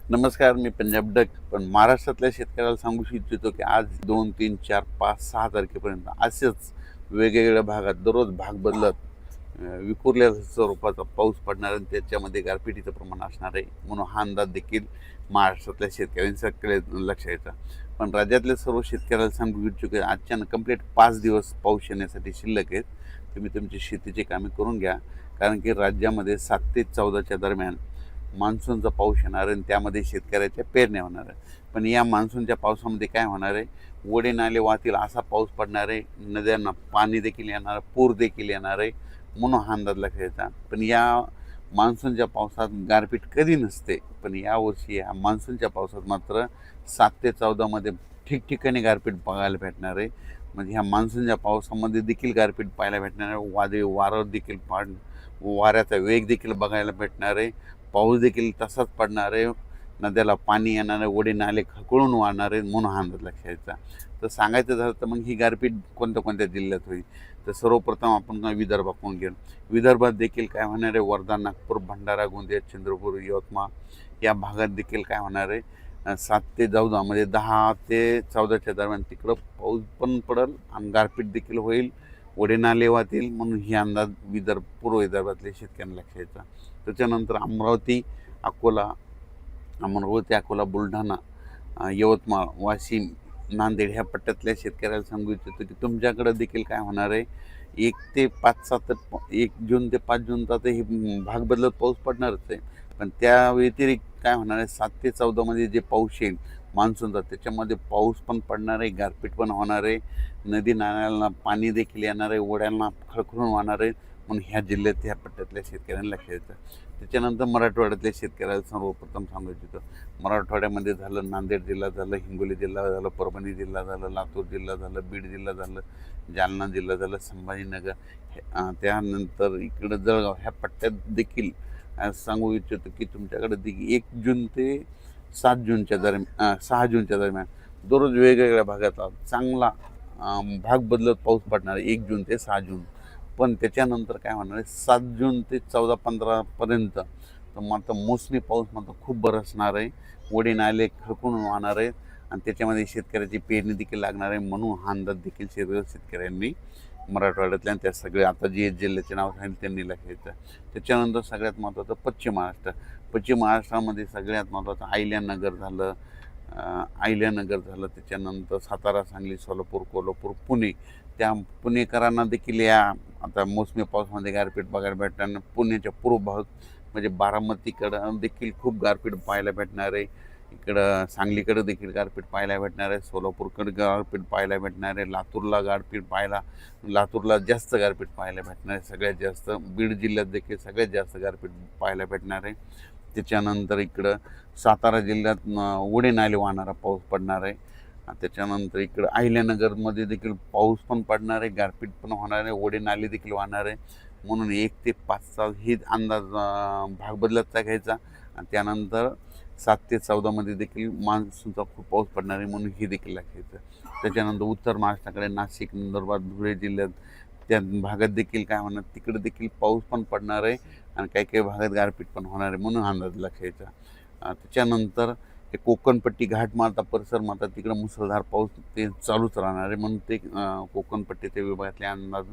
नमस्कार, मी पंजाब डक. पण महाराष्ट्रातल्या शेतकऱ्याला सांगू इच्छितो की आज 2, 3, 4, 5, 6 तारखेपर्यंत असेच वेगवेगळ्या भागात दररोज भाग बदलत विखुरलेल्या स्वरूपाचा पाऊस पडणार आणि त्याच्यामध्ये गारपिटीचं प्रमाण असणार आहे. म्हणून हा अंदाज देखील महाराष्ट्रातल्या शेतकऱ्यांच्याकडे लक्ष यायचा. पण राज्यातल्या सर्व शेतकऱ्याला सांगू इच्छितो की आजच्या कंप्लीट 5 दिवस पाऊस येण्यासाठी शिल्लक आहेत. तुम्ही तुमची शेतीची कामे करून घ्या. कारण की राज्यामध्ये 7 ते 14च्या दरम्यान मान्सूनचा पाऊस येणार आहे आणि त्यामध्ये शेतकऱ्याच्या पेरण्या होणार आहे. पण या मान्सूनच्या पावसामध्ये काय होणार आहे, ओढे नाले वाहतील असा पाऊस पडणार आहे, नद्यांना पाणी देखील येणार, पूर देखील येणार आहे. म्हणून हा अंदाज लक्षात घ्यायचा. पण या मान्सूनच्या पावसात गारपीट कधी नसते, पण यावर्षी या मान्सूनच्या पावसात मात्र 7 ते 14मध्ये ठिकठिकाणी गारपीट बघायला भेटणार आहे. म्हणजे ह्या मान्सूनच्या पावसामध्ये देखील गारपीट पाहायला भेटणार आहे. वादळी वारं देखील वाऱ्याचा वेग देखील बघायला भेटणार आहे. पाऊस देखील तसाच पडणार आहे. नद्याला पाणी येणार आहे, ओढे नाले खळखळून वाहणार आहेत. म्हणून हा अंदाज लक्षात घ्यायचा. तर सांगायचं झालं तर मग ही गारपीट कोणत्या कोणत्या जिल्ह्यात होईल, तर सर्वप्रथम आपण विदर्भ पाहून घेऊ. विदर्भात देखील काय होणार आहे, वर्धा, नागपूर, भंडारा, गोंदिया, चंद्रपूर, यवतमाळ या भागात देखील काय होणार आहे, 7 ते 14 म्हणजे 10 ते 14च्या दरम्यान तिकडं पाऊस पण पडेल आणि गारपीट देखील होईल, ओढे नाले वाहतील. म्हणून ही अंदाज पूर्व विदर्भातल्या शेतकऱ्यांना लक्षात घ्यायचा. त्याच्यानंतर अमरावती, अकोला, बुलढाणा, यवतमाळ, वाशिम, नांदेड ह्या पट्ट्यातल्या शेतकऱ्याला सांगू इच्छितो की तुमच्याकडं देखील काय होणार आहे, 1 जून ते 5 जून तर हे भाग बदलत पाऊस पडणारच आहे. पण त्या व्यतिरिक्त काय होणार आहे, 7 ते 14मध्ये जे पाऊस येईल मान्सूनचा, त्याच्यामध्ये पाऊस पण पडणार आहे, गारपीट पण होणार आहे, नदी नाल्यांना पाणी देखील येणार आहे, ओढ्यांना खळखळून वाहणार आहे. म्हणून ह्या जिल्ह्यात ह्या पट्ट्यातल्या शेतकऱ्यांना लक्षात येतं. त्याच्यानंतर मराठवाड्यातल्या शेतकऱ्याला सर्वप्रथम सांगू इच्छितो. मराठवाड्यामध्ये झालं, नांदेड जिल्हा झालं, हिंगोली जिल्हा झालं, परभणी जिल्हा झालं, लातूर जिल्हा झालं, बीड जिल्हा झालं, जालना जिल्हा झालं, संभाजीनगर, त्यानंतर इकडं जळगाव ह्या पट्ट्यात देखील सांगू इच्छितो की तुमच्याकडे देखील 1 जून ते 7 जूनच्या दरम्यान 6 जूनच्या दरम्यान दररोज वेगवेगळ्या भागात चांगला भाग बदलत पाऊस पडणार आहे 1 जून ते 6 जून. पण त्याच्यानंतर काय होणार आहे, 7 जून ते 14-15पर्यंत तर मात्र मोसमी पाऊस मात्र खूप बरसणार आहे, ओढे नाले खळखळून वाहणार आहेत आणि त्याच्यामध्ये शेतकऱ्याची पेरणी देखील लागणार आहे. म्हणून हा अंदाज देखील शेतकऱ्यांनी मराठवाड्यातल्या आणि त्या सगळ्या आता जे जिल्ह्याचे नाव सांगितले त्यांनी लक्षात. त्याच्यानंतर सगळ्यात महत्त्वाचं पश्चिम महाराष्ट्र. पश्चिम महाराष्ट्रामध्ये सगळ्यात महत्त्वाचं अहिल्यानगर झालं, त्याच्यानंतर सातारा, सांगली, सोलापूर, कोल्हापूर, पुणे. त्या पुणेकरांना देखील या आता मोसमी पावसामध्ये गारपीट बघायला भेटणार. पुण्याच्या पूर्व भाग म्हणजे बारामतीकडं देखील खूप गारपीट पाहायला भेटणार आहे. इकडं सांगलीकडं देखील गारपीट पाहायला भेटणार आहे, सोलापूरकडे गारपीट पाहायला भेटणार आहे, लातूरला जास्त गारपीट पाहायला भेटणार आहे, सगळ्यात जास्त. बीड जिल्ह्यात देखील सगळ्यात जास्त गारपीट पाहायला भेटणार आहे. त्याच्यानंतर इकडं सातारा जिल्ह्यात ओढे नाले वाहणारा पाऊस पडणार आहे. त्याच्यानंतर इकडं अहिल्यानगरमध्ये देखील पाऊस पण पडणार आहे, गारपीट पण होणार आहे, ओढे नाले देखील वाहणार आहे. म्हणून 1 ते 5चा ही अंदाज भाग बदलतचा घ्यायचा. आणि त्यानंतर 7 ते 14मध्ये देखील मान्सूनचा खूप पाऊस पडणार आहे, म्हणून ही देखील लक्षात. त्याच्यानंतर उत्तर महाराष्ट्राकडे नाशिक, नंदुरबार, धुळे जिल्ह्यात त्या भागात देखील काय होणार, तिकडे देखील पाऊस पण पडणार आहे आणि काही काही भागात गारपीट पण होणार आहे. म्हणून अंदाज लक्षात. त्याच्यानंतर ते कोकणपट्टी, घाटमाता परिसर मात्र तिकडं मुसळधार पाऊस ते चालूच राहणार आहे. म्हणून ते कोकणपट्टी ते विभागातले अंदाज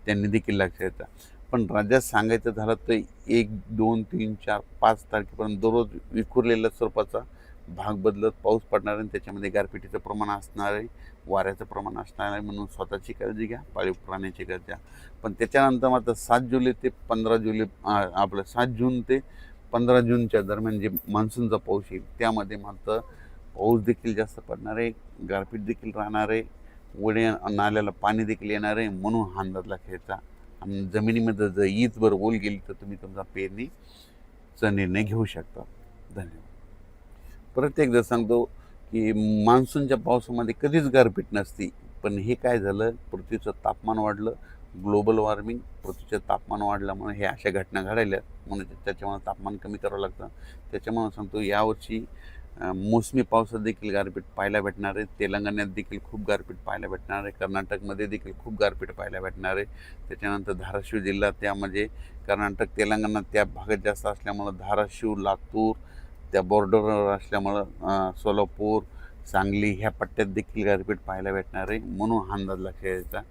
त्यांनी देखील लक्षात. पण राज्यात सांगायचं झालं तर 1, 2, 3, 4, 5 तारखेपर्यंत दररोज विखुरलेल्या स्वरूपाचा भाग बदलत पाऊस पडणार आहे आणि त्याच्यामध्ये गारपिटीचं प्रमाण असणार आहे, वाऱ्याचं प्रमाण असणार आहे. म्हणून स्वतःची काळजी घ्या, पाळीव प्राण्याची काळजी घ्या. पण त्याच्यानंतर मात्र 7 जुलै ते 15 जुलै आपलं 7 जून ते 15 जूनच्या दरम्यान जे मान्सूनचा पाऊस येईल त्यामध्ये मात्र पाऊस देखील जास्त पडणार आहे, गारपीट देखील राहणार आहे, ओढे नाल्याला पाणी देखील येणार आहे. म्हणून हा अंदाज लक्षात. आणि जमिनीमध्ये जर ईजभर ओल गेली तर तुम्ही तुमचा पेरणीचा निर्णय घेऊ शकता. धन्यवाद. परत एकदा सांगतो की मान्सूनच्या पावसामध्ये कधीच गारपीट नसती. पण हे काय झालं, पृथ्वीचं तापमान वाढलं, ग्लोबल वॉर्मिंग, पृथ्वीचं तापमान वाढल्यामुळे हे अशा घटना घडायल्या. म्हणून त्याच्यामुळे तापमान कमी करावं लागतं. त्याच्यामुळे सांगतो यावर्षी मोसमी पावसात देखील गारपीट पाहायला भेटणार आहे. तेलंगणात देखील खूप गारपीट पाहायला भेटणार आहे. कर्नाटकमध्ये देखील खूप गारपीट पाहायला भेटणार आहे. त्याच्यानंतर धाराशिव जिल्हा, त्यामध्ये कर्नाटक तेलंगणा त्या भागात जास्त असल्यामुळं धाराशिव, लातूर, त्या बॉर्डरवर असल्यामुळं सोलापूर सांगली ह्या पट्ट्यात देखील गारपीट पाहायला भेटणार आहे, म्हणून हा अंदाज लक्षात यायचा.